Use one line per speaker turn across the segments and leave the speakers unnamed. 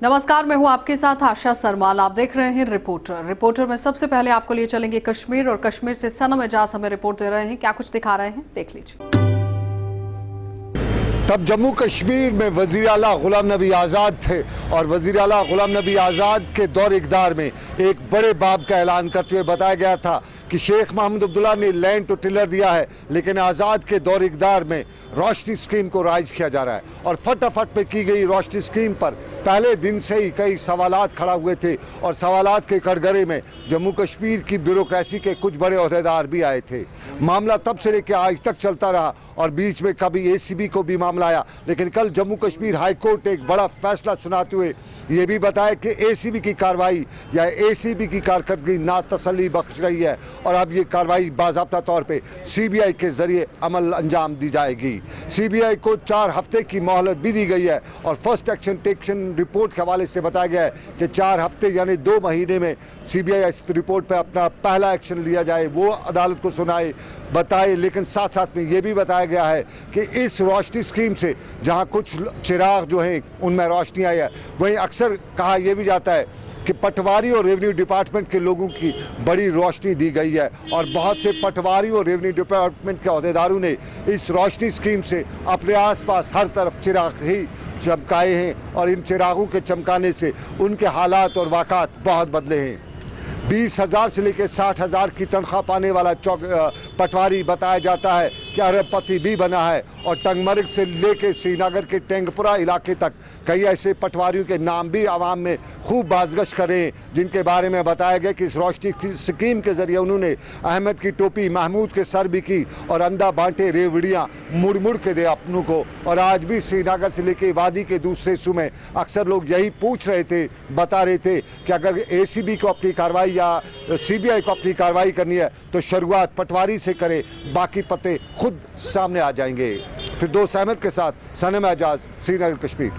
नमस्कार, मैं हूं आपके साथ आशा सरमाल। आप देख रहे हैं रिपोर्टर में सबसे पहले आपको लिए चलेंगे कश्मीर, और कश्मीर से सनम एजाज हमें रिपोर्ट दे रहे हैं। क्या कुछ दिखा रहे हैं, देख लीजिए।
तब जम्मू कश्मीर में वज़ीर आला गुलाम नबी आज़ाद थे और वज़ीर आला गुलाम नबी आज़ाद के दौर इक़्तिदार में एक बड़े बाब का ऐलान करते हुए बताया गया था कि शेख महमूद अब्दुल्ला ने लैंड टू टिलर दिया है, लेकिन आज़ाद के दौर इक़्तिदार में रोशनी स्कीम को राइज किया जा रहा है। और फटाफट में की गई रोशनी स्कीम पर पहले दिन से ही कई सवालात खड़ा हुए थे और सवालात के कटघरे में जम्मू कश्मीर की ब्यूरोक्रेसी के कुछ बड़े ओहदेदार भी आए थे। मामला तब से लेकर आज तक चलता रहा और बीच में कभी एसीबी को भी मामला आया, लेकिन कल जम्मू कश्मीर हाई कोर्ट ने एक बड़ा फैसला सुनाते हुए ये भी बताया कि एसीबी की कार्रवाई या एसीबी की कारकर्दगी ना तसल्ली बख्श रही है और अब ये कार्रवाई बाज़ाब्ता तौर पे सीबीआई के जरिए अमल अंजाम दी जाएगी। सीबीआई को 4 हफ्ते की मोहलत भी दी गई है और फर्स्ट एक्शन टेक्शन रिपोर्ट के हवाले से बताया गया है कि 4 हफ्ते यानी 2 महीने में सीबीआई इस रिपोर्ट पर अपना पहला एक्शन लिया जाए, वो अदालत को सुनाए बताए। लेकिन साथ साथ में ये भी बताया गया है कि इस रोशनी स्कीम से जहाँ कुछ चिराग जो है उनमें रोशनी आई है, वहीं अक्सर कहा यह भी जाता है कि पटवारी और रेवेन्यू डिपार्टमेंट के लोगों की बड़ी रोशनी दी गई है और बहुत से पटवारी और रेवेन्यू डिपार्टमेंट के अहदेदारों ने इस रोशनी स्कीम से अपने आसपास हर तरफ चिराग ही चमकाए हैं और इन चिरागों के चमकाने से उनके हालात और वाक़ात बहुत बदले हैं। 20,000 से लेकर 60,000 की तनख्वाह पाने वाला पटवारी बताया जाता है कि अरबपति भी बना है और टंगमर्ग से लेकर श्रीनगर के टेंगपुरा इलाके तक कई ऐसे पटवारियों के नाम भी आवाम में खूब बाज़गश करें, जिनके बारे में बताया गया कि इस रोशनी स्कीम के ज़रिए उन्होंने अहमद की टोपी महमूद के सर भी की और अंधा बांटे रेवड़ियाँ मुड़ मुड़ के दे अपनों को। और आज भी श्रीनगर से लेकर वादी के दूसरे हिस्सों में अक्सर लोग यही पूछ रहे थे, बता रहे थे कि अगर एसीबी को अपनी कार्रवाई या सीबीआई को अपनी कार्रवाई करनी है तो शुरुआत पटवारी से करे, बाकी पते खुद सामने आ जाएंगे। फिरदौस अहमद के साथ सनम एजाज, श्रीनगर, कश्मीर।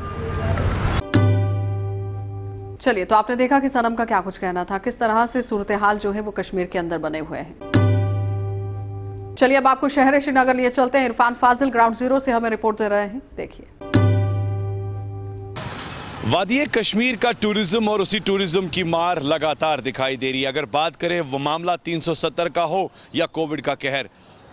चलिए, तो आपने देखा कि सनम का क्या कुछ कहना था, किस तरह से सूरत हाल जो है वो कश्मीर के अंदर बने हुए हैं। चलिए, अब आपको शहर श्रीनगर लिए चलते हैं। इरफान फाजिल ग्राउंड जीरो से हमें रिपोर्ट दे रहे हैं, देखिए।
वादी कश्मीर का टूरिज्म और उसी टूरिज्म की मार लगातार दिखाई दे रही है। अगर बात करें वो मामला 370 का हो या कोविड का कहर,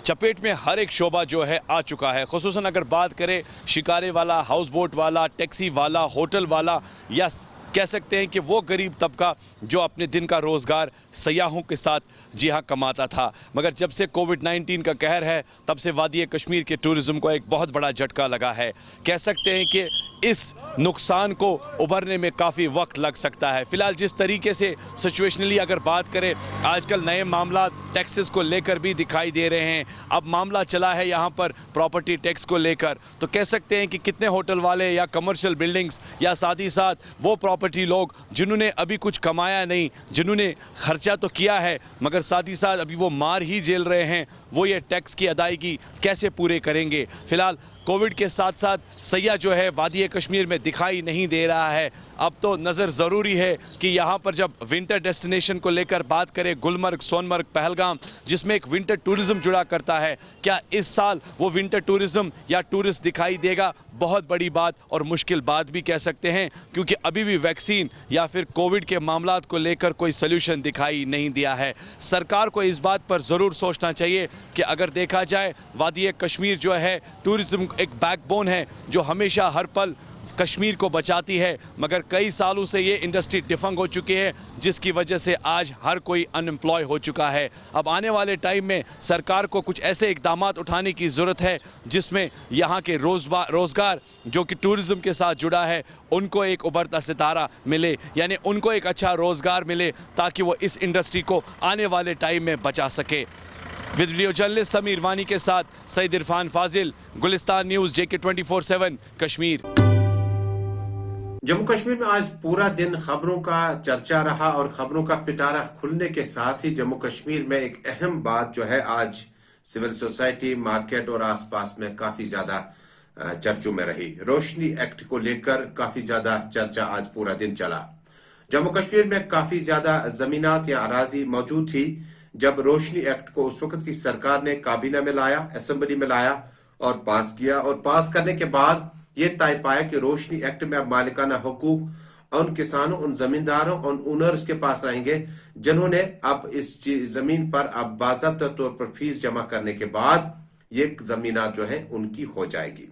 चपेट में हर एक शोबा जो है आ चुका है। खुसूसन अगर बात करें शिकारे वाला, हाउस बोट वाला, टैक्सी वाला, होटल वाला, या कह सकते हैं कि वो गरीब तबका जो अपने दिन का रोज़गार सयाहों के साथ जी हाँ कमाता था। मगर जब से कोविड-19 का कहर है तब से वादी कश्मीर के टूरिज़्म को एक बहुत बड़ा झटका लगा है। कह सकते हैं कि इस नुकसान को उभरने में काफ़ी वक्त लग सकता है। फ़िलहाल जिस तरीके से सिचुएशनली अगर बात करें, आजकल नए मामला टैक्सेस को लेकर भी दिखाई दे रहे हैं। अब मामला चला है यहाँ पर प्रॉपर्टी टैक्स को लेकर, तो कह सकते हैं कि कितने होटल वाले या कमर्शियल बिल्डिंग्स या साथ ही साथ वो प्रॉपर्टी लोग जिन्होंने अभी कुछ कमाया नहीं, जिन्होंने खर्चा तो किया है मगर साथ ही साथ अभी वो मार ही झेल रहे हैं, वो ये टैक्स की अदायगी कैसे पूरे करेंगे। फ़िलहाल कोविड के साथ साथ सैयाह जो है वादी कश्मीर में दिखाई नहीं दे रहा है। अब तो नज़र ज़रूरी है कि यहाँ पर जब विंटर डेस्टिनेशन को लेकर बात करें, गुलमर्ग, सोनमर्ग, पहलगाम, जिसमें एक विंटर टूरिज़्म जुड़ा करता है, क्या इस साल वो विंटर टूरिज़्म या टूरिस्ट दिखाई देगा? बहुत बड़ी बात और मुश्किल बात भी कह सकते हैं, क्योंकि अभी भी वैक्सीन या फिर कोविड के मामलात को लेकर कोई सल्यूशन दिखाई नहीं दिया है। सरकार को इस बात पर ज़रूर सोचना चाहिए कि अगर देखा जाए वादी कश्मीर जो है टूरिज़्म एक बैकबोन है जो हमेशा हर पल कश्मीर को बचाती है, मगर कई सालों से ये इंडस्ट्री डिफंग हो चुकी है, जिसकी वजह से आज हर कोई अनएम्प्लॉय हो चुका है। अब आने वाले टाइम में सरकार को कुछ ऐसे इकदाम उठाने की ज़रूरत है जिसमें यहाँ के रोज़गार जो कि टूरिज़्म के साथ जुड़ा है उनको एक उभरता सितारा मिले, यानी उनको एक अच्छा रोज़गार मिले ताकि वो इस इंडस्ट्री को आने वाले टाइम में बचा सके। वीडियो जर्नलिस्ट समीर वानी के साथ सईद इरफान फाजिल, गुलिस्तान न्यूज़, JK 24/7, कश्मीर।
जम्मू कश्मीर में आज पूरा दिन खबरों का चर्चा रहा और खबरों का पिटारा खुलने के साथ ही जम्मू कश्मीर में एक अहम बात जो है आज सिविल सोसाइटी, मार्केट और आसपास में काफी ज्यादा चर्चों में रही। रोशनी एक्ट को लेकर काफी ज्यादा चर्चा आज पूरा दिन चला। जम्मू कश्मीर में काफी ज्यादा जमीनात या अराजी मौजूद थी जब रोशनी एक्ट को उस वक्त की सरकार ने काबीना में लाया, असेंबली में लाया और पास किया। और पास करने के बाद ये तय पाया कि रोशनी एक्ट में अब मालिकाना हुकूक उन किसानों, उन जमींदारों, उन ओनर्स के पास रहेंगे जिन्होंने अब इस जमीन पर अब बाज़ाब्ता तौर पर फीस जमा करने के बाद ये जमीनात जो है उनकी हो जाएगी।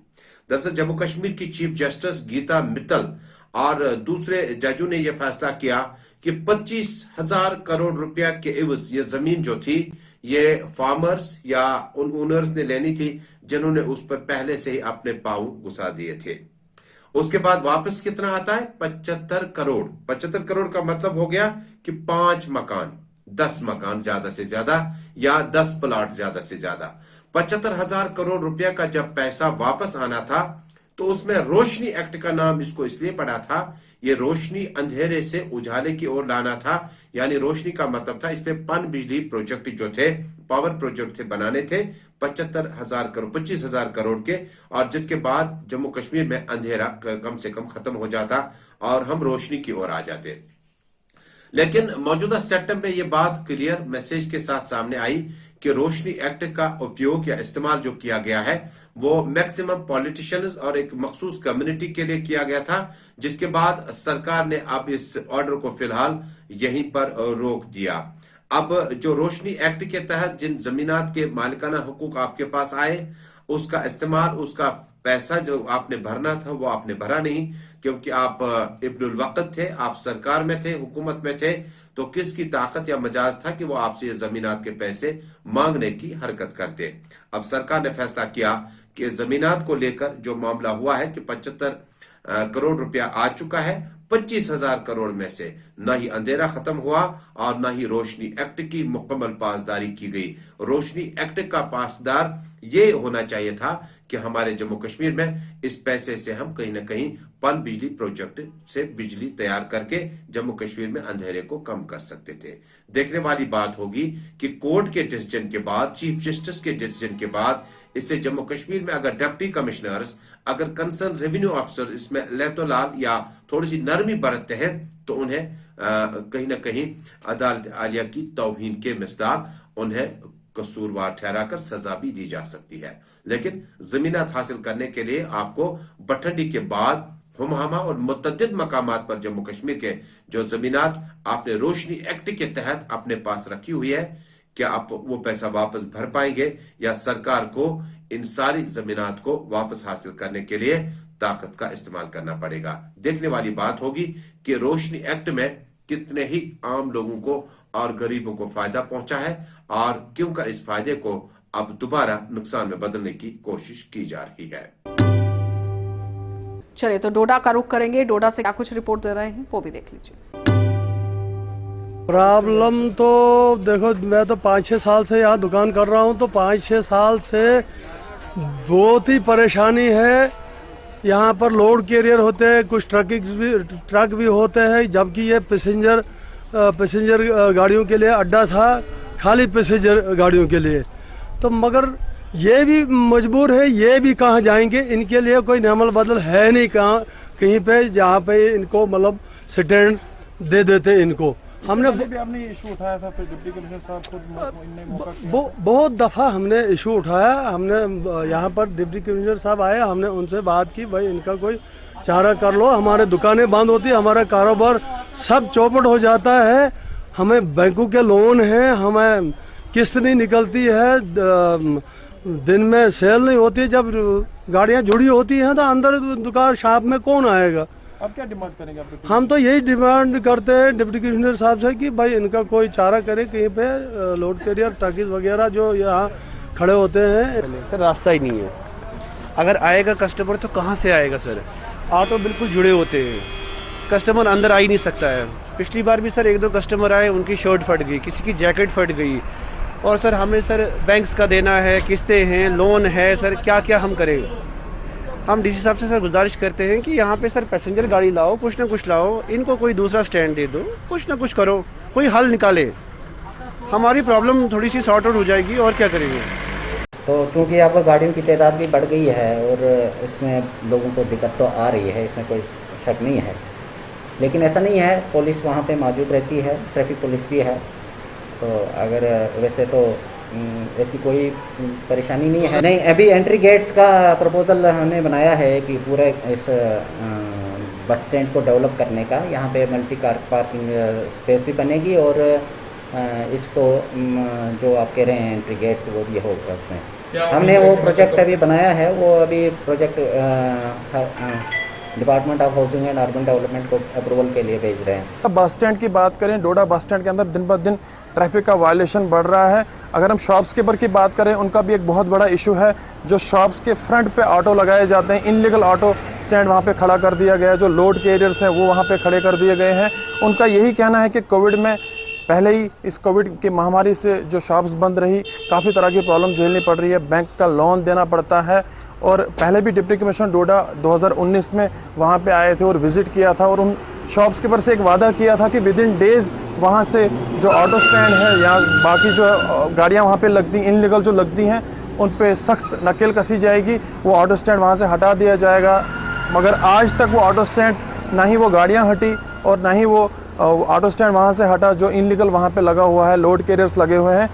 दरअसल जम्मू कश्मीर की चीफ जस्टिस गीता मित्तल और दूसरे जजों ने यह फैसला किया कि 25,000 करोड़ रुपया के एवज ये जमीन जो थी ये फार्मर्स या उन ओनर्स ने लेनी थी जिन्होंने उस पर पहले से ही अपने पांव घुसा दिए थे। उसके बाद वापस कितना आता है? 75 करोड़। 75 करोड़ का मतलब हो गया कि 5 मकान, 10 मकान ज्यादा से ज्यादा या 10 प्लाट ज्यादा से ज्यादा। 75,000 करोड़ रुपया का जब पैसा वापस आना था तो उसमें रोशनी एक्ट का नाम इसको इसलिए पड़ा था, ये रोशनी अंधेरे से उजाले की ओर लाना था। यानी रोशनी का मतलब था इसमें पन बिजली प्रोजेक्ट जो थे, पावर प्रोजेक्ट थे, बनाने थे 75,000 करोड़, 25,000 करोड़ के, और जिसके बाद जम्मू कश्मीर में अंधेरा कम से कम खत्म हो जाता और हम रोशनी की ओर आ जाते। लेकिन मौजूदा सेटअप में यह बात क्लियर मैसेज के साथ सामने आई कि रोशनी एक्ट का उपयोग या इस्तेमाल जो किया गया है वो मैक्सिमम पॉलिटिशियंस और एक मखसूस कम्युनिटी के लिए किया गया था, जिसके बाद सरकार ने अब इस ऑर्डर को फिलहाल यहीं पर रोक दिया। अब जो रोशनी एक्ट के तहत जिन जमीनात के मालिकाना हुकूक आपके पास आए, उसका इस्तेमाल, उसका पैसा जो आपने भरना था वो आपने भरा नहीं, क्योंकि आप इब्नुल वक्त थे, आप सरकार में थे, हुकूमत में थे, तो किसकी ताकत या मजाज था कि वो आपसे ये जमीनात के पैसे मांगने की हरकत करते। अब सरकार ने फैसला किया कि जमीनात को लेकर जो मामला हुआ है कि 75 करोड़ रुपया आ चुका है, 25,000 करोड़ में से न ही अंधेरा खत्म हुआ और न ही रोशनी एक्ट की मुकम्मल पासदारी की गई। रोशनी एक्ट का पासदार ये होना चाहिए था कि हमारे जम्मू कश्मीर में इस पैसे से हम कहीं ना कहीं पन बिजली प्रोजेक्ट से बिजली तैयार करके जम्मू कश्मीर में अंधेरे को कम कर सकते थे। देखने वाली बात होगी कि कोर्ट के डिसीजन के बाद, चीफ जस्टिस के डिसीजन के बाद, इससे जम्मू कश्मीर में अगर डिप्टी कमिश्नर्स, अगर कंसर्न रेवेन्यू ऑफिसर इसमें लहतोलाल या थोड़ी सी नरमी बरतते हैं तो उन्हें कहीं ना कहीं अदालत आलिया की तौहीन के मिसदाक उन्हें कसूरवार ठहराकर सजा भी दी जा सकती है। लेकिन जमीनात हासिल करने के लिए आपको बठंडी के बाद हुमहामा और मुतअद्दिद मकामात पर जम्मू कश्मीर के जो जमीनात आपने रोशनी एक्ट के तहत अपने पास रखी हुई है, क्या आप वो पैसा वापस भर पाएंगे या सरकार को इन सारी जमीनात को वापस हासिल करने के लिए ताकत का इस्तेमाल करना पड़ेगा। देखने वाली बात होगी कि रोशनी एक्ट में कितने ही आम लोगों को और गरीबों को फायदा पहुंचा है और क्यों कर इस फायदे को अब दोबारा नुकसान में बदलने की कोशिश की जा रही है।
चलिए तो डोडा का रुख करेंगे, डोडा से क्या कुछ रिपोर्ट दे रहे हैं वो भी देख लीजिए।
प्रॉब्लम तो देखो, मैं तो 5-6 साल से यहाँ दुकान कर रहा हूँ, तो 5-6 साल से बहुत ही परेशानी है। यहाँ पर लोड कैरियर होते हैं, कुछ ट्रक भी होते हैं, जबकि ये पैसेंजर गाड़ियों के लिए अड्डा था, खाली पैसेंजर गाड़ियों के लिए। तो मगर ये भी मजबूर है, ये भी कहाँ जाएंगे, इनके लिए कोई नेमल बदल है नहीं कहाँ कहीं पे जहाँ पे इनको मतलब स्टैंड दे देते इनको। हमने
इशू उठाया था, फिर डिप्टी कमिश्नर साहब को
बहुत दफ़ा हमने इशू उठाया। हमने यहाँ पर डिप्टी कमिश्नर साहब आए, हमने उनसे बात की, भाई इनका कोई चारा कर लो, हमारे दुकानें बंद होती है, हमारा कारोबार सब चौपट हो जाता है, हमें बैंकों के लोन हैं, हमें किस्त नहीं निकलती है, दिन में सेल नहीं होती है, जब गाड़ियाँ जुड़ी होती हैं तो अंदर दुकान शॉप में कौन आएगा।
अब क्या डिमांड करेंगे आप?
हम तो यही डिमांड करते हैं डिप्टी कमिश्नर साहब से कि भाई इनका कोई चारा करे, कहीं पे लोड कैरियर ट्रकीज वगैरह जो यहाँ खड़े होते हैं।
सर रास्ता ही नहीं है, अगर आएगा कस्टमर तो कहाँ से आएगा सर? ऑटो बिल्कुल जुड़े होते हैं, कस्टमर अंदर आ ही नहीं सकता है। पिछली बार भी सर 1-2 कस्टमर आए, उनकी शर्ट फट गई, किसी की जैकेट फट गई, और सर हमें सर बैंक्स का देना है, किस्तें हैं, लोन है, सर क्या क्या हम करें। हम डीसी साहब से सर गुजारिश करते हैं कि यहाँ पे सर पैसेंजर गाड़ी लाओ, कुछ ना कुछ लाओ, इनको कोई दूसरा स्टैंड दे दो, कुछ ना कुछ करो, कोई हल निकाले, हमारी प्रॉब्लम थोड़ी सी सॉर्ट आउट हो जाएगी। और क्या करेंगे?
तो चूँकि यहाँ पर गाड़ियों की तादाद भी बढ़ गई है और इसमें लोगों को दिक्कत तो आ रही है, इसमें कोई शक नहीं है, लेकिन ऐसा नहीं है, पुलिस वहाँ पे मौजूद रहती है, ट्रैफिक पुलिस भी है, तो अगर वैसे तो ऐसी कोई परेशानी नहीं है। नहीं, अभी एंट्री गेट्स का प्रपोजल हमने बनाया है कि पूरे इस बस स्टैंड को डेवलप करने का। यहाँ पे मल्टी कार पार्किंग स्पेस भी बनेगी और इसको जो आप कह रहे हैं एंट्री गेट्स वो भी होगा उसमें। हमने वो प्रोजेक्ट अभी बनाया है, वो अभी project department of housing and urban development को अप्रूवल के लिए भेज रहे हैं।
बस स्टैंड की बात करें, डोडा बस स्टैंड के अंदर दिन ब दिन ट्रैफिक का वायलेशन बढ़ रहा है। अगर हम शॉप्स के ऊपर की बात करें, उनका भी एक बहुत बड़ा इशू है। जो शॉप्स के फ्रंट पे ऑटो लगाए जाते हैं, इनलीगल ऑटो स्टैंड वहाँ पे खड़ा कर दिया गया है। जो लोड कैरियर्स हैं वो वहाँ पे खड़े कर दिए गए हैं। उनका यही कहना है कि कोविड में पहले ही इस कोविड की महामारी से जो शॉप्स बंद रही, काफ़ी तरह की प्रॉब्लम झेलनी पड़ रही है। बैंक का लोन देना पड़ता है। और पहले भी डिप्टी कमिश्नर डोडा 2019 में वहाँ पे आए थे और विज़िट किया था और उन शॉप्स के ऊपर से एक वादा किया था कि विद इन डेज़ वहाँ से जो ऑटो स्टैंड है या बाकी जो गाड़ियाँ वहाँ पे लगती इनलीगल जो लगती हैं उन पे सख्त नकेल कसी जाएगी। वो ऑटो स्टैंड वहाँ से हटा दिया जाएगा। मगर आज तक वो ऑटो स्टैंड ना ही वो गाड़ियाँ हटी और ना ही वो ऑटो स्टैंड वहाँ से हटा जो इनलीगल वहाँ पे लगा हुआ है, लोड कैरियर्स लगे हुए हैं।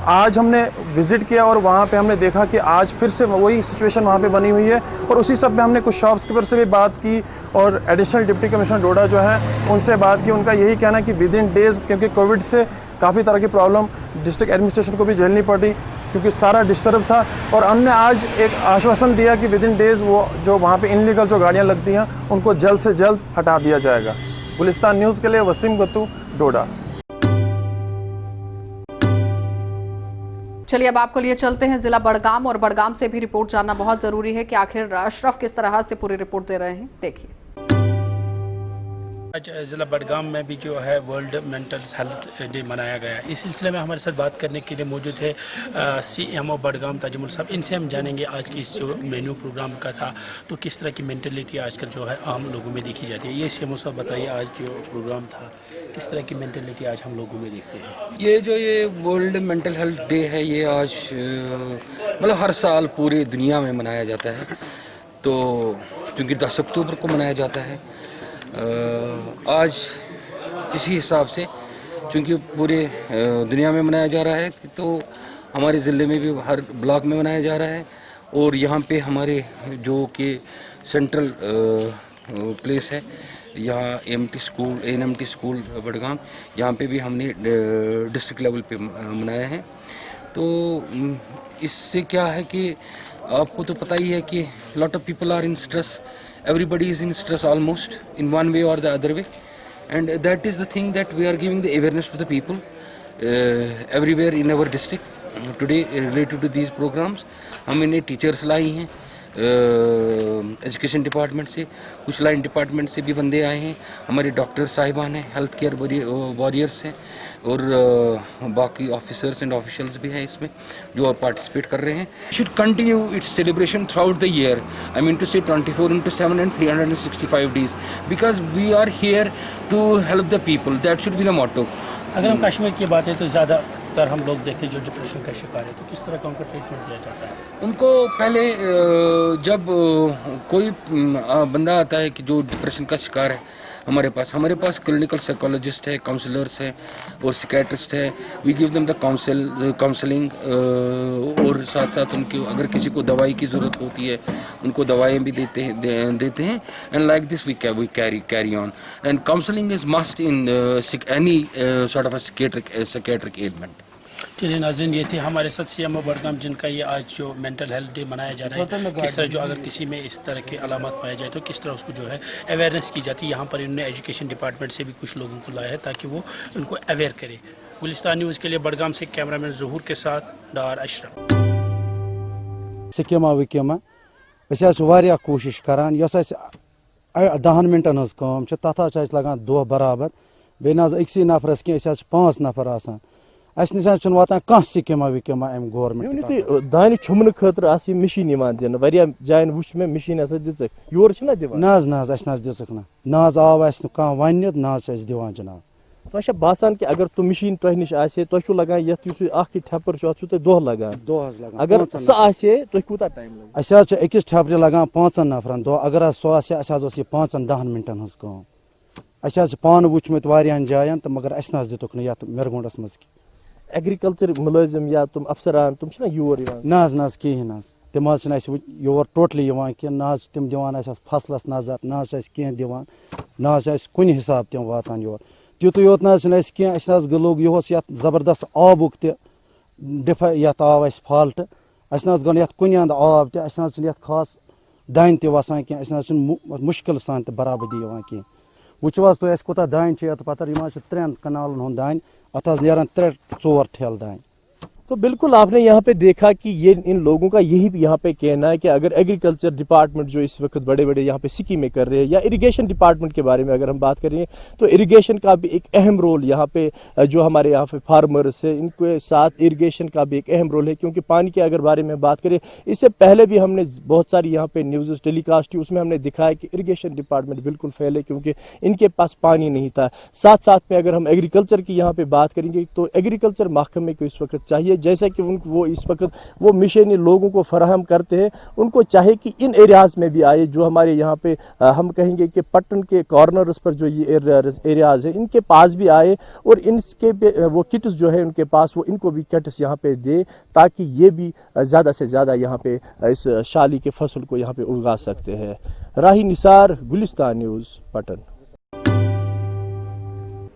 आज हमने विज़िट किया और वहाँ पे हमने देखा कि आज फिर से वही सिचुएशन वहाँ पे बनी हुई है और उसी सब में हमने कुछ शॉप्स के ऊपर से भी बात की और एडिशनल डिप्टी कमिश्नर डोडा जो है उनसे बात की। उनका यही कहना है कि विद इन डेज़, क्योंकि कोविड से काफ़ी तरह की प्रॉब्लम डिस्ट्रिक्ट एडमिनिस्ट्रेशन को भी झेलनी पड़ी क्योंकि सारा डिस्टर्ब था, और हमने आज एक आश्वासन दिया कि विद इन डेज़ वो जो वहाँ पर इनलीगल जो गाड़ियाँ लगती हैं उनको जल्द से जल्द हटा दिया जाएगा। गुलिस्तान न्यूज़ के लिए वसीम गत्तू, डोडा।
चलिए अब आपको लिए चलते हैं जिला बड़गाम, और बड़गाम से भी रिपोर्ट जानना बहुत जरूरी है कि आखिर अशरफ किस तरह से पूरी रिपोर्ट दे रहे हैं। देखिए,
आज ज़िला बड़गाम में भी जो है वर्ल्ड मेंटल हेल्थ डे मनाया गया। इस सिलसिले में हमारे साथ बात करने के लिए मौजूद है CMO बड़गाम ताजमुल साहब। इनसे हम जानेंगे आज की इस जो मेन्यू प्रोग्राम का था तो किस तरह की मेंटलिटी आजकल जो है आम लोगों में देखी जाती है। ये CMO साहब बताइए, आज जो प्रोग्राम था किस तरह की मेंटलिटी आज हम लोगों में देखते हैं।
ये वर्ल्ड मेंटल हेल्थ डे है, ये आज मतलब हर साल पूरी दुनिया में मनाया जाता है। तो क्योंकि 10 अक्टूबर को मनाया जाता है, आज इसी हिसाब से चूँकि पूरे दुनिया में मनाया जा रहा है तो हमारे ज़िले में भी हर ब्लॉक में मनाया जा रहा है। और यहाँ पे हमारे जो कि सेंट्रल प्लेस है, यहाँ ANMT स्कूल बड़गाम, यहाँ पे भी हमने डिस्ट्रिक्ट लेवल पे मनाया है। तो इससे क्या है कि आपको तो पता ही है कि lot of people are in stress, everybody is in stress almost in one way or the other way, and that is the thing that we are giving the awareness to the people everywhere in our district today related to these programs। हमने teachers लाई हैं education department से, कुछ line department से भी बंदे आए हैं, हमारे डॉक्टर साहिबान हैं, हेल्थ केयर वॉरियर्स हैं और बाकी ऑफिसर्स एंड ऑफिशियल्स भी हैं इसमें जो और पार्टिसिपेट कर रहे हैं। Should continue its celebration throughout the year, I mean to say 24/7 and 365 days, because we are here to help the people, that should be the motto।
अगर हम कश्मीर की बात है तो ज़्यादातर हम लोग देखते हैं जो डिप्रेशन का शिकार है, तो किस तरह का उनका ट्रीटमेंट दिया जाता है?
उनको पहले जब कोई बंदा आता है कि जो डिप्रेशन का शिकार है, हमारे पास क्लिनिकल साइकोलॉजिस्ट है, काउंसलर्स हैं और सिकाइट्रिस्ट है। We give them the counselling और साथ साथ उनकी अगर किसी को दवाई की ज़रूरत होती है उनको दवाएं भी देते हैं and like this we carry on, and counselling is must in any sort of psychiatric element.
चलिए नाज़रीन, ये थे हमारे साथ CMO बड़गाम जिनका ये आज जो मेंटल हेल्थ डे मनाया जा रहा है, किस तरह जो अगर किसी में इस तरह के अलामत पाए जाए तो किस तरह उसको जो है अवेयरनेस की जाती है। यहाँ पर इन्होंने एजुकेशन डिपार्टमेंट से भी कुछ लोगों को लाया है ताकि वो उनको अवेयर करे। गुलिस्तान न्यूज़ के लिए बड़गाम से कैमरामैन ज़हूर के साथ डार अशरफ।
सिक्किमा विक्किमा कोशिश करान 10 मिनटन हज काम तथ लगान दह बराबर बे अक्सी नफरस कह 5 नफर आसान अस नश वातान कह सिक्किमा विक्किमा अम गवर्नमेंट
दान छुमन खतर मशीन दिन जायन वो मे मशीन दिख योर
ना दिख ना आव कह वन ना दिवान जनाब।
तुम बासान कि अगर तुम मशीन तुह नश तुह लगान ये ठेपर दह लगान अगर सह तुह कूता टाइम लगे
अकिस ठेपर लगान 5 नफरन दह अगर सह 5-10 मिनटन हज काम अस पान वुचमुत वारियान जायन तो मगर अस दितुक ये मिरगुंडस मज
एग्रीकल्चर मुलाजिम या तुम अफसरान तुम योर
ना कहीं तम योर टोटली ना तम दिवान फसलस नजर ना कह दिवान ना कुन हिसाब तम वातान योर तुत योत ना कह लोग यहोस जबरदस्त आबुक यथ आव फॉल्ट गो कुन अंद आब तह खास दान तसान कह मुश्किल सान बराबरी कह वो तुम कोता दान पतर 3 कनालन हुंद दान अत नेरान 3-4 ठेल दान।
तो बिल्कुल आपने यहाँ पे देखा कि ये इन लोगों का यही यहाँ पे कहना है कि अगर एग्रीकल्चर डिपार्टमेंट जो इस वक्त बड़े बड़े यहाँ पे स्कीमें कर रहे हैं या इरिगेशन डिपार्टमेंट के बारे में अगर हम बात करें तो इरिगेशन का भी एक अहम रोल यहाँ पे जो हमारे यहाँ पे फार्मर्स है इनके साथ इरिगेशन का भी एक अहम रोल है, क्योंकि पानी के अगर बारे में बात करें इससे पहले भी हमने बहुत सारी यहाँ पे न्यूज़ टेलीकास्ट की, उसमें हमने दिखाया कि इरिगेशन डिपार्टमेंट बिल्कुल फेल है क्योंकि इनके पास पानी नहीं था। साथ साथ में अगर हम एग्रीकल्चर की यहाँ पे बात करेंगे तो एग्रीकल्चर महकमे को इस वक्त चाहिए जैसा कि वो इस वक्त वो मिशन लोगों को फराहम करते हैं, उनको चाहे कि इन एरियाज़ में भी आए जो हमारे यहाँ पे हम कहेंगे कि पट्टन के कॉर्नर्स पर जो ये एरियाज़ है इनके पास भी आए और इनके वो किट्स जो है उनके पास वो इनको भी किट्स यहाँ पे दे ताकि ये भी ज़्यादा से ज़्यादा यहाँ पे इस शाली के फसल को यहाँ पे उगा सकते हैं। राही निसार, गुलिस्तान न्यूज़, पट्टन।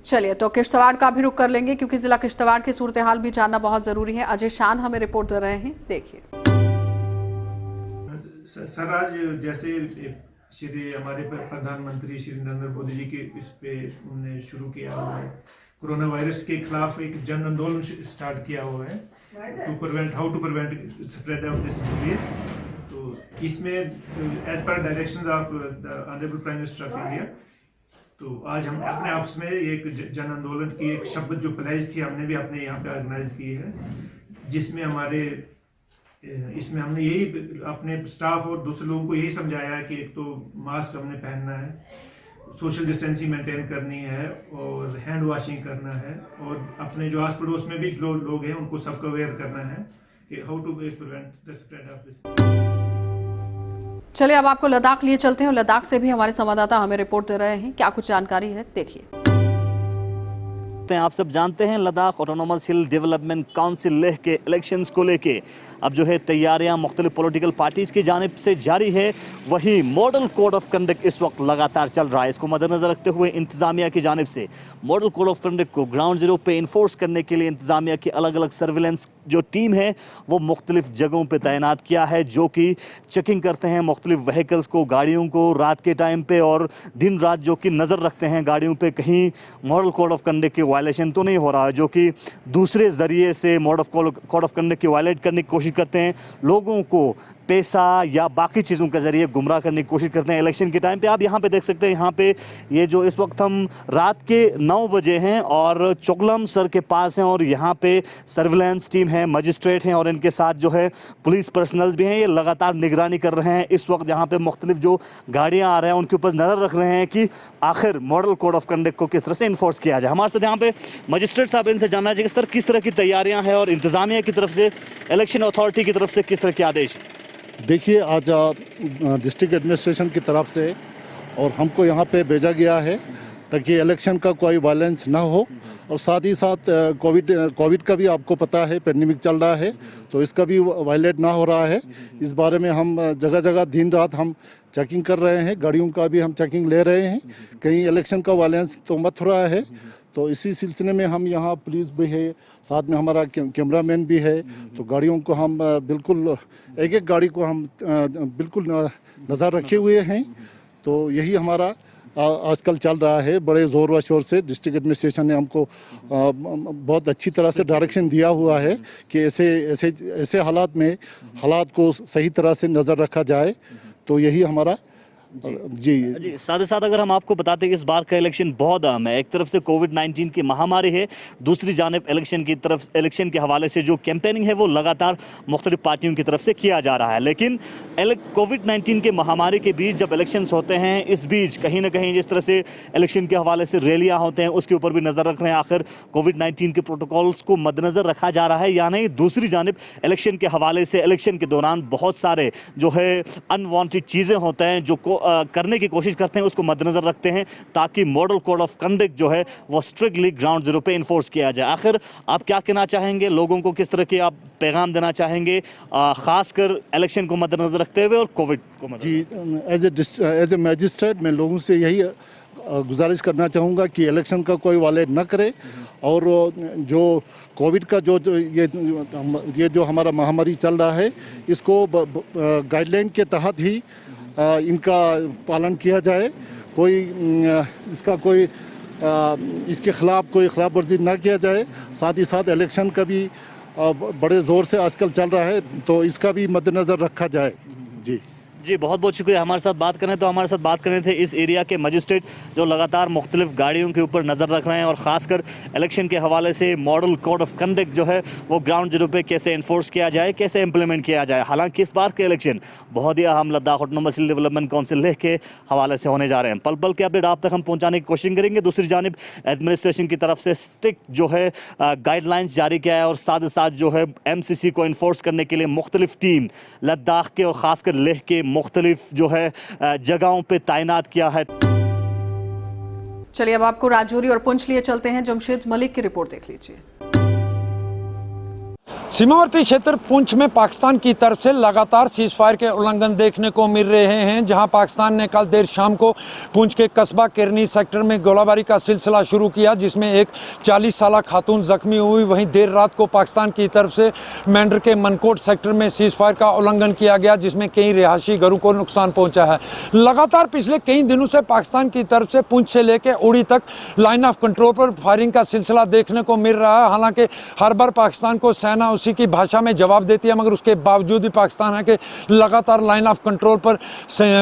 चलिए तो किश्तवाड़ का भी रुख कर लेंगे क्योंकि जिला किश्तवाड़ की सूरत हाल भी जानना बहुत जरूरी है। अजय शान हमें रिपोर्ट दे रहे हैं, देखिए।
सर आज जैसे श्री हमारे प्रधानमंत्री श्री नरेंद्र मोदी जी के इस पे उन्होंने शुरू किया हुआ है, कोरोना वायरस के खिलाफ एक जन आंदोलन स्टार्ट किया हुआ है how to prevent spread of this disease. तो इसमें as per directions of the honourable prime minister of India, तो आज हम अपने आपस में एक जन आंदोलन की एक शब्द जो प्लेज थी हमने भी अपने यहाँ पे ऑर्गेनाइज की है, जिसमें इसमें हमने यही अपने स्टाफ और दूसरे लोगों को यही समझाया है कि एक तो मास्क हमने पहनना है, सोशल डिस्टेंसिंग मेंटेन करनी है और हैंड वॉशिंग करना है और अपने जो आस पड़ोस में भी जो लोग हैं उनको सबको अवेयर करना है कि how to prevent the spread of this.
चलिए अब आपको लद्दाख लिए चलते हैं और लद्दाख से भी हमारे संवाददाता हमें रिपोर्ट दे रहे हैं, क्या कुछ जानकारी है देखिए।
आप सब जानते हैं लद्दाख ऑटोनोमस हिल डेवलपमेंट काउंसिल लेह के इलेक्शंस को लेके अब जो है तैयारियां मुख्तलिफ पॉलिटिकल पार्टीज की जानिब से जारी है। वहीं मॉडल कोड ऑफ कंडक्ट इस वक्त लगातार चल रहा है। इसको मद्देनजर रखते हुए इंतजामिया की जानिब से मॉडल कोड ऑफ कंडक्ट को ग्राउंड जीरो पे इन्फोर्स करने के लिए इंतजामिया की अलग अलग सर्विलेंस जो टीम है वो मुख्तलिफ जगहों पर तैनात किया है, जो कि चेकिंग करते हैं मुख्तलिफ व्हीकल्स को, गाड़ियों को रात के टाइम पे और दिन रात, जो कि नज़र रखते हैं गाड़ियों पे कहीं मॉडल कोड ऑफ कंडक्ट की वायलेशन तो नहीं हो रहा है, जो कि दूसरे जरिए से मॉडल कोड ऑफ कंडक्ट की वायलेट करने की कोशिश करते हैं, लोगों को पैसा या बाकी चीज़ों के ज़रिए गुमराह करने की कोशिश करते हैं इलेक्शन के टाइम पे। आप यहाँ पे देख सकते हैं, यहाँ पे ये जो इस वक्त हम रात के 9 बजे हैं और चोगलम सर के पास हैं और यहाँ पे सर्विलेंस टीम है, मजिस्ट्रेट हैं और इनके साथ जो है पुलिस पर्सनल्स भी हैं। ये लगातार निगरानी कर रहे हैं। इस वक्त यहाँ पे मुख्तलिफ जो गाड़ियाँ आ रहे हैं उनके ऊपर नज़र रख रहे हैं कि आखिर मॉडल कोड ऑफ कंडक्ट को किस तरह से इन्फोर्स किया जाए। हमारे साथ यहाँ पे मजिस्ट्रेट साहब, इनसे जानना चाहिए सर किस तरह की तैयारियाँ हैं और इंतजामिया की तरफ से, इलेक्शन अथॉरिटी की तरफ से किस तरह के आदेश?
देखिए, आज डिस्ट्रिक्ट एडमिनिस्ट्रेशन की तरफ से और हमको यहाँ पे भेजा गया है ताकि इलेक्शन का कोई वायलेंस ना हो और साथ ही साथ कोविड का भी आपको पता है पेंडेमिक चल रहा है, तो इसका भी वायलेट ना हो रहा है। इस बारे में हम जगह जगह दिन रात हम चेकिंग कर रहे हैं, गाड़ियों का भी हम चेकिंग ले रहे हैं, कहीं इलेक्शन का वायलेंस तो मत हो रहा है। तो इसी सिलसिले में हम यहाँ पुलिस भी है, साथ में हमारा कैमरामैन भी है, तो गाड़ियों को हम बिल्कुल एक एक गाड़ी को हम बिल्कुल नज़र रखे हुए हैं। तो यही हमारा आजकल चल रहा है बड़े ज़ोर व शोर से। डिस्ट्रिक्ट एडमिनिस्ट्रेशन ने हमको बहुत अच्छी तरह से डायरेक्शन दिया हुआ है कि ऐसे हालात को सही तरह से नज़र रखा जाए। तो यही हमारा जी।
साथ ही साथ अगर हम आपको बताते हैं कि इस बार का इलेक्शन बहुत अहम है, एक तरफ से कोविड-19 की महामारी है, दूसरी जानिब इलेक्शन के हवाले से जो कैंपेनिंग है वो लगातार मुख्तलिफ पार्टियों की तरफ से किया जा रहा है। लेकिन कोविड-19 के महामारी के बीच जब इलेक्शंस होते हैं, इस बीच कहीं ना कहीं जिस तरह से इलेक्शन के हवाले से रैलियाँ होते हैं उसके ऊपर भी नज़र रख रहे हैं। आखिर कोविड-19 के प्रोटोकॉल्स को मद्देनज़र रखा जा रहा है या नहीं। दूसरी जानिब इलेक्शन के हवाले से इलेक्शन के दौरान बहुत सारे जो है अनवांटेड चीज़ें होते हैं जो करने की कोशिश करते हैं उसको मद्देनज़र रखते हैं ताकि मॉडल कोड ऑफ कंडक्ट जो है वो स्ट्रिक्टली ग्राउंड ज़ीरो पे इन्फोर्स किया जाए। आखिर आप क्या कहना चाहेंगे, लोगों को किस तरह के आप पैगाम देना चाहेंगे, ख़ासकर इलेक्शन को मद्देनज़र रखते हुए और कोविड को?
जी, एज ए मैजिस्ट्रेट मैं लोगों से यही गुजारिश करना चाहूँगा कि इलेक्शन का कोई वायलेट न करे और जो कोविड का ये जो हमारा महामारी चल रहा है इसको गाइडलाइन के तहत ही इनका पालन किया जाए। इसके खिलाफ कोई खिलाफ वर्जी ना किया जाए। साथ ही साथ इलेक्शन का भी बड़े ज़ोर से आजकल चल रहा है तो इसका भी मद्देनज़र रखा जाए। जी,
बहुत बहुत शुक्रिया। हमारे साथ बात करें तो हमारे साथ बात करने थे इस एरिया के मजिस्ट्रेट जो लगातार मुख्तलिफ गाड़ियों के ऊपर नज़र रख रहे हैं और ख़ासकर इलेक्शन के हवाले से मॉडल कोड ऑफ कंडक्ट जो है वो ग्राउंड जीरो पे कैसे इन्फोर्स किया जाए, कैसे इम्प्लीमेंट किया जाए। हालांकि इस बार के इलेक्शन बहुत ही अहम लद्दाख ऑटोनोमस हिल डेवलपमेंट काउंसिल लेह के हवाले से होने जा रहे हैं। पल पल के अपडेट आप तक हम पहुँचाने की कोशिश करेंगे। दूसरी जानिब एडमिनिस्ट्रेशन की तरफ से स्ट्रिक्ट जो है गाइडलाइंस जारी किया है और साथ ही साथ जो है MCC को इन्फोर्स करने के लिए मुख्तलिफ टीम लद्दाख के और ख़ासकर लेह के मुख्तलिफ जो है जगहों पे तैनात किया है।
चलिए अब आपको राजौरी और पुंछ लिए चलते हैं। जमशेद मलिक की रिपोर्ट देख लीजिए।
सीमावर्ती क्षेत्र पुंछ में पाकिस्तान की तरफ से लगातार सीज फायर के उल्लंघन देखने को मिल रहे हैं, जहां पाकिस्तान ने कल देर शाम को पुंछ के कस्बा किरनी सेक्टर में गोलाबारी का सिलसिला शुरू किया, जिसमें एक 40 साला खातून जख्मी हुई। वहीं देर रात को पाकिस्तान की तरफ से मेंढर के मनकोट सेक्टर में सीज फायर का उल्लंघन किया गया, जिसमें कई रिहायशी घरों को नुकसान पहुंचा है। लगातार पिछले कई दिनों से पाकिस्तान की तरफ से पुंछ से लेकर उड़ी तक लाइन ऑफ कंट्रोल पर फायरिंग का सिलसिला देखने को मिल रहा है। हालांकि हर बार पाकिस्तान को सेना उसी की भाषा में जवाब देती है, मगर उसके बावजूद भी पाकिस्तान है कि लगातार लाइन ऑफ कंट्रोल पर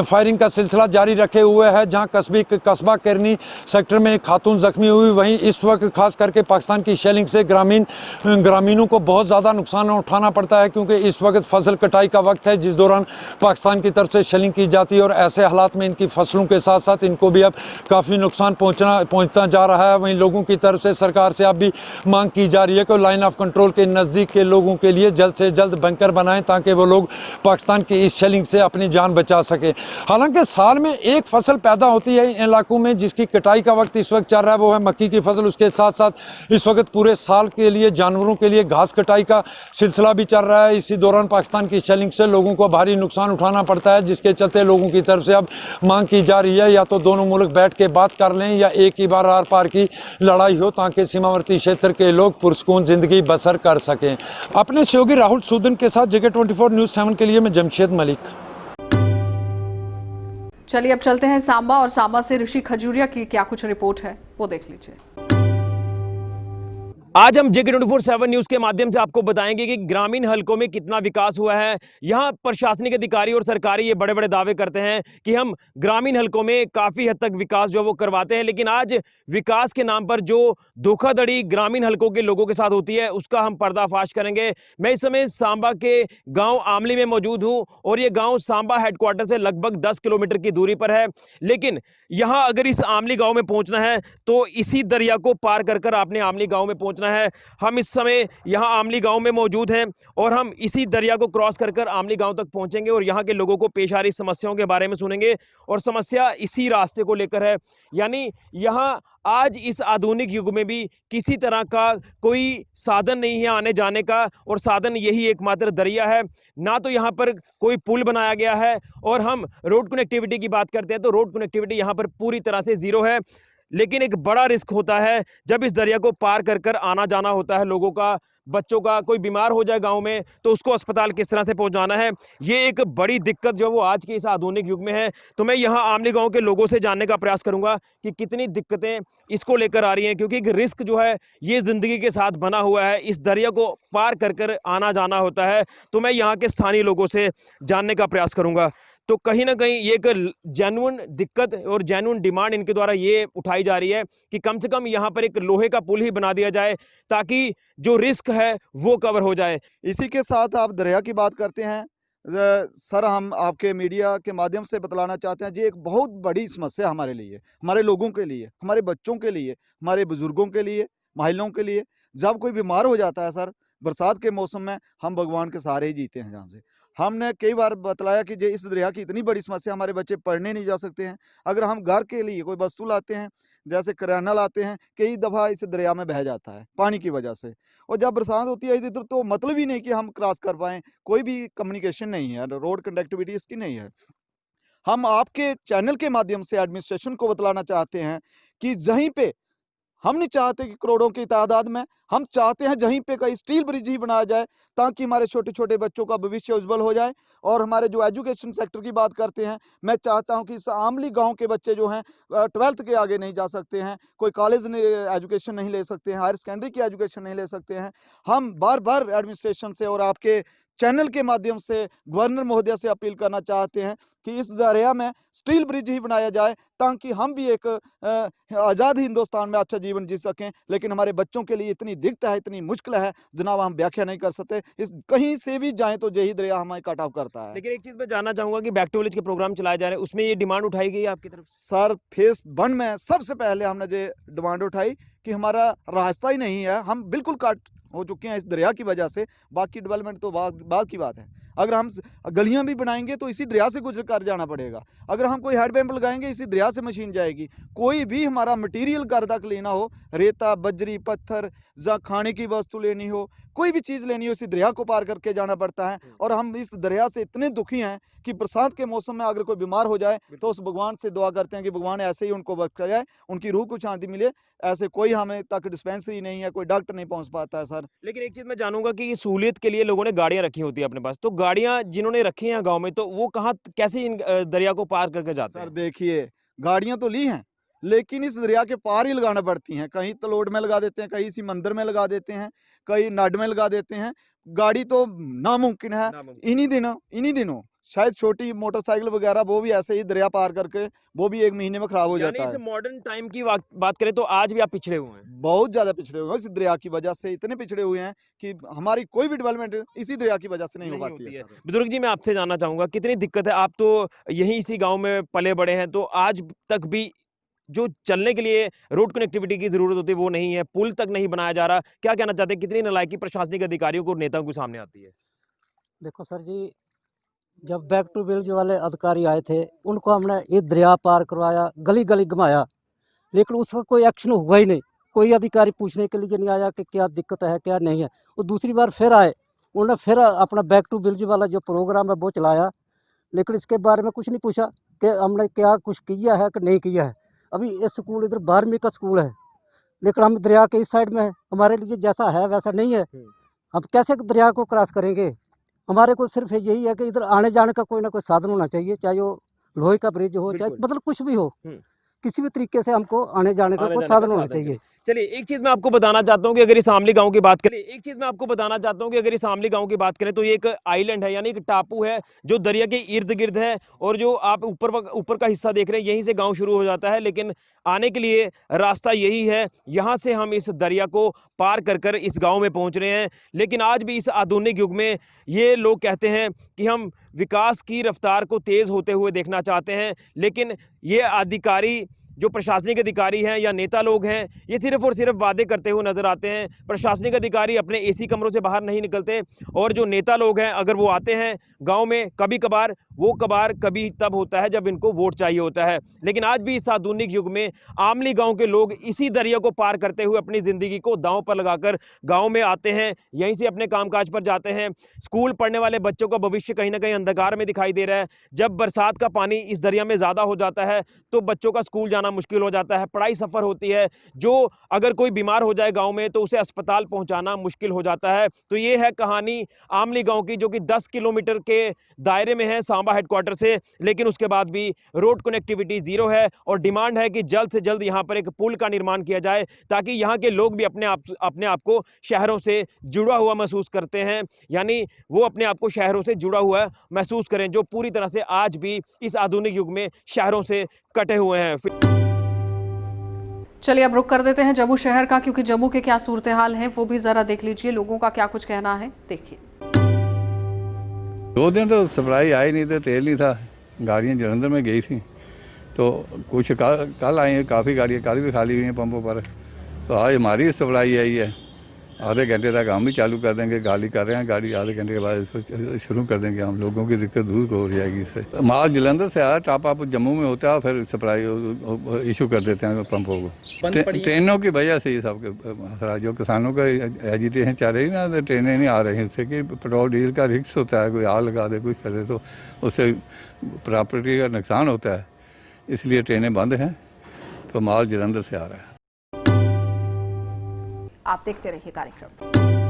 फायरिंग का सिलसिला जारी रखे हुए है। जहां कस्बा किरनी सेक्टर में एक खातून जख्मी हुई, वहीं इस वक्त खास करके पाकिस्तान की शेलिंग से ग्रामीणों को बहुत ज़्यादा नुकसान उठाना पड़ता है, क्योंकि इस वक्त फसल कटाई का वक्त है, जिस दौरान पाकिस्तान की तरफ से शेलिंग की जाती है और ऐसे हालात में इनकी फसलों के साथ साथ इनको भी अब काफ़ी नुकसान पहुँचता जा रहा है। वहीं लोगों की तरफ से सरकार से अब भी मांग की जा रही है कि लाइन ऑफ कंट्रोल के नज़दीक के लोगों के लिए जल्द से जल्द बंकर बनाएं, ताकि वो लोग पाकिस्तान की इस शेलिंग से अपनी जान बचा सके। हालांकि साल में एक फसल पैदा होती है इन इलाकों में जिसकी कटाई का वक्त इस वक्त चल रहा है, वो है मक्की की फसल। उसके साथ साथ इस वक्त पूरे साल के लिए जानवरों के लिए घास कटाई का सिलसिला भी चल रहा है। इसी दौरान पाकिस्तान की शेलिंग से लोगों को भारी नुकसान उठाना पड़ता है, जिसके चलते लोगों की तरफ से अब मांग की जा रही है या तो दोनों मुल्क बैठ के बात कर लें या एक ही बार आर पार की लड़ाई हो, ताकि सीमावर्ती क्षेत्र के लोग पुरसकून जिंदगी बसर कर सकें। अपने सहयोगी राहुल सूदन के साथ JK24 न्यूज़ 7 के लिए मैं जमशेद मलिक।
चलिए अब चलते हैं सांबा, और सांबा से ऋषि खजूरिया की क्या कुछ रिपोर्ट है वो देख लीजिए।
आज हम JK24 न्यूज़ के माध्यम से आपको बताएंगे कि ग्रामीण हलकों में कितना विकास हुआ है। यहाँ प्रशासनिक अधिकारी और सरकारी ये बड़े बड़े दावे करते हैं कि हम ग्रामीण हलकों में काफ़ी हद तक विकास जो वो करवाते हैं, लेकिन आज विकास के नाम पर जो धोखाधड़ी ग्रामीण हलकों के लोगों के साथ होती है उसका हम पर्दाफाश करेंगे। मैं इस समय सांबा के गाँव आमली में मौजूद हूँ और ये गाँव सांबा हेडक्वार्टर से लगभग 10 किलोमीटर की दूरी पर है, लेकिन यहाँ अगर इस आमली गाँव में पहुँचना है तो इसी दरिया को पार कर आपने आमली गाँव में पहुँचना है। हम इस समय यहाँ आमली गांव में मौजूद हैं और हम इसी दरिया को क्रॉस कर आमली गांव तक पहुंचेंगे और यहाँ के लोगों को पेश आ रही समस्याओं के बारे में सुनेंगे। और समस्या इसी रास्ते को लेकर है, यानी यहाँ आज इस आधुनिक युग में भी किसी तरह का कोई साधन नहीं है आने जाने का, और साधन यही एकमात्र दरिया है। ना तो यहाँ पर कोई पुल बनाया गया है, और हम रोड कनेक्टिविटी की बात करते हैं तो रोड कनेक्टिविटी यहाँ पर पूरी तरह से ज़ीरो है। लेकिन एक बड़ा रिस्क होता है जब इस दरिया को पार कर आना जाना होता है लोगों का, बच्चों का। कोई बीमार हो जाए गांव में तो उसको अस्पताल किस तरह से पहुंचाना है, ये एक बड़ी दिक्कत जो वो आज के इस आधुनिक युग में है। तो मैं यहाँ आमली गांव के लोगों से जानने का प्रयास करूंगा कि कितनी दिक्कतें इसको लेकर आ रही हैं, क्योंकि एक रिस्क जो है ये ज़िंदगी के साथ बना हुआ है। इस दरिया को पार कर आना जाना होता है। तो मैं यहाँ के स्थानीय लोगों से जानने का प्रयास करूँगा। तो कहीं ना कहीं ये एक जेन्युइन दिक्कत और जेन्युइन डिमांड इनके द्वारा ये उठाई जा रही है कि कम से कम यहाँ पर एक लोहे का पुल ही बना दिया जाए, ताकि जो रिस्क है वो कवर हो जाए।
इसी के साथ आप दरिया की बात करते हैं सर, हम आपके मीडिया के माध्यम से बतलाना चाहते हैं जी, एक बहुत बड़ी समस्या हमारे लिए, हमारे लोगों के लिए, हमारे बच्चों के लिए, हमारे बुजुर्गों के लिए, महिलाओं के लिए। जब कोई बीमार हो जाता है सर, बरसात के मौसम में हम भगवान के सहारे ही जीते हैं। जहाँ से हमने कई बार बतलाया कि इस दरिया की इतनी बड़ी समस्या, हमारे बच्चे पढ़ने नहीं जा सकते हैं। अगर हम घर के लिए कोई वस्तु लाते हैं, जैसे करियाना लाते हैं, कई दफ़ा इस दरिया में बह जाता है पानी की वजह से। और जब बरसात होती है इधर तो मतलब ही नहीं कि हम क्रॉस कर पाएँ, कोई भी कम्युनिकेशन नहीं है, रोड कनेक्टिविटी इसकी नहीं है। हम आपके चैनल के माध्यम से एडमिनिस्ट्रेशन को बतलाना चाहते हैं कि जहीं पे हम नहीं चाहते कि करोड़ों की तादाद में, हम चाहते हैं जहीं पे कहीं स्टील ब्रिज ही बनाया जाए ताकि हमारे छोटे छोटे बच्चों का भविष्य उज्जवल हो जाए। और हमारे जो एजुकेशन सेक्टर की बात करते हैं, मैं चाहता हूं कि इस आमली गांव के बच्चे जो हैं 12th के आगे नहीं जा सकते हैं, कोई कॉलेज एजुकेशन नहीं ले सकते हैं, हायर सेकेंडरी की एजुकेशन नहीं ले सकते हैं। हम बार बार एडमिनिस्ट्रेशन से और आपके चैनल के माध्यम से गवर्नर महोदय से अपील करना चाहते हैं कि इस दरिया में स्टील ब्रिज ही बनाया जाए ताकि हम भी एक आज़ाद हिंदुस्तान में अच्छा जीवन जी सकें। लेकिन हमारे बच्चों के लिए इतनी दिक्कत है, इतनी मुश्किल है जनाब, हम व्याख्या नहीं कर सकते। इस कहीं से भी जाएं तो यही दरिया हमें कट ऑफ करता है।
लेकिन एक चीज़ मैं जानना चाहूंगा कि बैक टू विलेज के प्रोग्राम चलाए जा रहे हैं, उसमें ये डिमांड उठाई गई है आपकी तरफ?
सर फेस 1 में सबसे पहले हमने ये डिमांड उठाई कि हमारा रास्ता ही नहीं है, हम बिल्कुल कट हो चुके हैं इस दरिया की वजह से। बाकी डेवलपमेंट तो बाद की बात है। अगर हम गलियां भी बनाएंगे तो इसी दरिया से गुजर कर जाना पड़ेगा। अगर हम कोई हैंडपंप लगाएंगे इसी दरिया से मशीन जाएगी। कोई भी हमारा मटेरियल घर तक लेना हो, रेता बजरी पत्थर या खाने की वस्तु लेनी हो, कोई भी चीज़ लेनी हो, इसी दरिया को पार करके जाना पड़ता है। और हम इस दरिया से इतने दुखी हैं कि बरसात के मौसम में अगर कोई बीमार हो जाए तो उस भगवान से दुआ करते हैं कि भगवान ऐसे ही उनको बख्शा जाए, उनकी रूह को शांति मिले। ऐसे कोई हमें तक डिस्पेंसरी नहीं है, कोई डॉक्टर नहीं पहुंच पाता है सर।
लेकिन एक चीज़ मैं जानूंगा कि सहूलियत के लिए लोगों ने गाड़ियां रखी होती है अपने पास, तो गाड़ियां जिन्होंने रखी हैं गांव में, तो वो कहाँ कैसे इन दरिया को पार करके जाते हैं?
सर देखिए, गाड़ियां तो ली हैं लेकिन इस दरिया के पार ही लगाना पड़ती हैं। कहीं तलोड़ में लगा देते हैं, कहीं इसी मंदिर में लगा देते हैं, कहीं नाड में लगा देते हैं। गाड़ी तो नामुमकिन है। इन्हीं दिनों शायद छोटी मोटरसाइकिल वगैरह वो भी ऐसे ही दरिया पार करके वो भी 1 महीने में खराब हो जाता है।
यानी इस मॉडर्न टाइम की बात करें तो आज भी आप पिछड़े हुए हैं?
बहुत ज़्यादा पिछड़े हुए हैं। इस दरिया की वजह से इतने पिछड़े हुए हैं कि हमारी कोई भी डेवलपमेंट इसी दरिया की वजह से नहीं हो पाती है।
बुजुर्ग जी, मैं आपसे जानना चाहूंगा कितनी दिक्कत है, आप तो यहीं इसी गाँव में पले बड़े हैं, तो आज तक भी जो चलने के लिए रोड कनेक्टिविटी की जरूरत होती है वो नहीं है, पुल तक नहीं बनाया जा रहा। क्या कहना चाहते हैं, कितनी नालायकी प्रशासनिक अधिकारियों को, नेताओं को सामने आती है?
देखो सर जी, जब बैक टू विलेज वाले अधिकारी आए थे उनको हमने ये दरिया पार करवाया, गली गली घुमाया, लेकिन उसका कोई एक्शन हुआ ही नहीं। कोई अधिकारी पूछने के लिए नहीं आया कि क्या दिक्कत है क्या नहीं है। वो दूसरी बार फिर आए, उन्होंने फिर अपना बैक टू विलेज वाला जो प्रोग्राम है वो चलाया, लेकिन इसके बारे में कुछ नहीं पूछा कि हमने क्या कुछ किया है कि नहीं किया है। अभी ये स्कूल इधर 12वीं का स्कूल है, लेकिन हम दरिया के इस साइड में है, हमारे लिए जैसा है वैसा नहीं है। हम कैसे दरिया को क्रॉस करेंगे? हमारे को सिर्फ यही है कि इधर आने जाने का कोई ना कोई साधन होना चाहिए, चाहे वो लोहे का ब्रिज हो, चाहे मतलब कुछ भी हो, किसी भी तरीके से हमको आने जाने का कोई साधन होना चाहिए।
चलिए एक चीज़ मैं आपको बताना चाहता हूँ कि अगर इस आमली गांव की बात करें, तो ये एक आइलैंड है, यानी एक टापू है जो दरिया के इर्द गिर्द है। और जो आप ऊपर का हिस्सा देख रहे हैं, यहीं से गांव शुरू हो जाता है, लेकिन आने के लिए रास्ता यही है। यहाँ से हम इस दरिया को पार कर इस गाँव में पहुँच रहे हैं। लेकिन आज भी इस आधुनिक युग में ये लोग कहते हैं कि हम विकास की रफ्तार को तेज़ होते हुए देखना चाहते हैं, लेकिन ये अधिकारी, जो प्रशासनिक अधिकारी हैं या नेता लोग हैं, ये सिर्फ और सिर्फ वादे करते हुए नजर आते हैं। प्रशासनिक अधिकारी अपने एसी कमरों से बाहर नहीं निकलते, और जो नेता लोग हैं अगर वो आते हैं गांव में कभी कभार, वो कभी तब होता है जब इनको वोट चाहिए होता है। लेकिन आज भी इस आधुनिक युग में आमली गांव के लोग इसी दरिया को पार करते हुए अपनी ज़िंदगी को दांव पर लगाकर गांव में आते हैं, यहीं से अपने कामकाज पर जाते हैं। स्कूल पढ़ने वाले बच्चों का भविष्य कहीं ना कहीं अंधकार में दिखाई दे रहा है। जब बरसात का पानी इस दरिया में ज़्यादा हो जाता है तो बच्चों का स्कूल जाना मुश्किल हो जाता है, पढ़ाई सफ़र होती है। जो अगर कोई बीमार हो जाए गाँव में तो उसे अस्पताल पहुँचाना मुश्किल हो जाता है। तो ये है कहानी आमली गाँव की, जो कि 10 किलोमीटर के दायरे में है सांबा हेडक्वार्टर से, लेकिन उसके बाद भी रोड कनेक्टिविटी ज़ीरो है। और डिमांड है कि जल्द से जल्द यहाँ पर एक पुल का निर्माण किया जाए ताकि यहाँ के लोग भी अपने आप को शहरों से जुड़ा हुआ महसूस करते हैं, यानी वो अपने आप को शहरों से जुड़ा हुआ महसूस करें, जो पूरी तरह से आज भी इस आधुनिक युग में शहरों से कटे हुए हैं।
चलिए अब रुक कर देते हैं जम्मू शहर का, क्योंकि जम्मू के क्या सूरत हाल है वो भी जरा देख लीजिए, लोगों का क्या कुछ कहना है, देखिए।
2 दिन तो सप्लाई आई नहीं थे, तेल नहीं था, गाड़ियाँ जलंधर में गई थी, तो कुछ कल आई हैं, काफ़ी गाड़ियाँ कल भी खाली हुई हैं पंपों पर। तो आज हमारी सप्लाई आई है, आधे घंटे तक हम भी चालू कर देंगे, गाड़ी कर रहे हैं, गाड़ी आधे घंटे के बाद इसको शुरू कर देंगे। हम लोगों की दिक्कत दूर हो जाएगी इससे। माल जलंधर से आया, टॉप अप जम्मू में होता है, फिर सप्लाई इशू कर देते हैं पंपों को। ट्रेनों की वजह से ही सबके जो किसानों का एजिटेशन चल रही ना, तो ट्रेनें नहीं आ रही उससे कि पेट्रोल डीजल का रिस्क होता है, कोई आग लगा दे, कुछ कर दे तो उससे प्रॉपर्टी का नुकसान होता है, इसलिए ट्रेनें बंद हैं। तो माल जलंधर से आ रहा है।
आप देखते रहिए कार्यक्रम।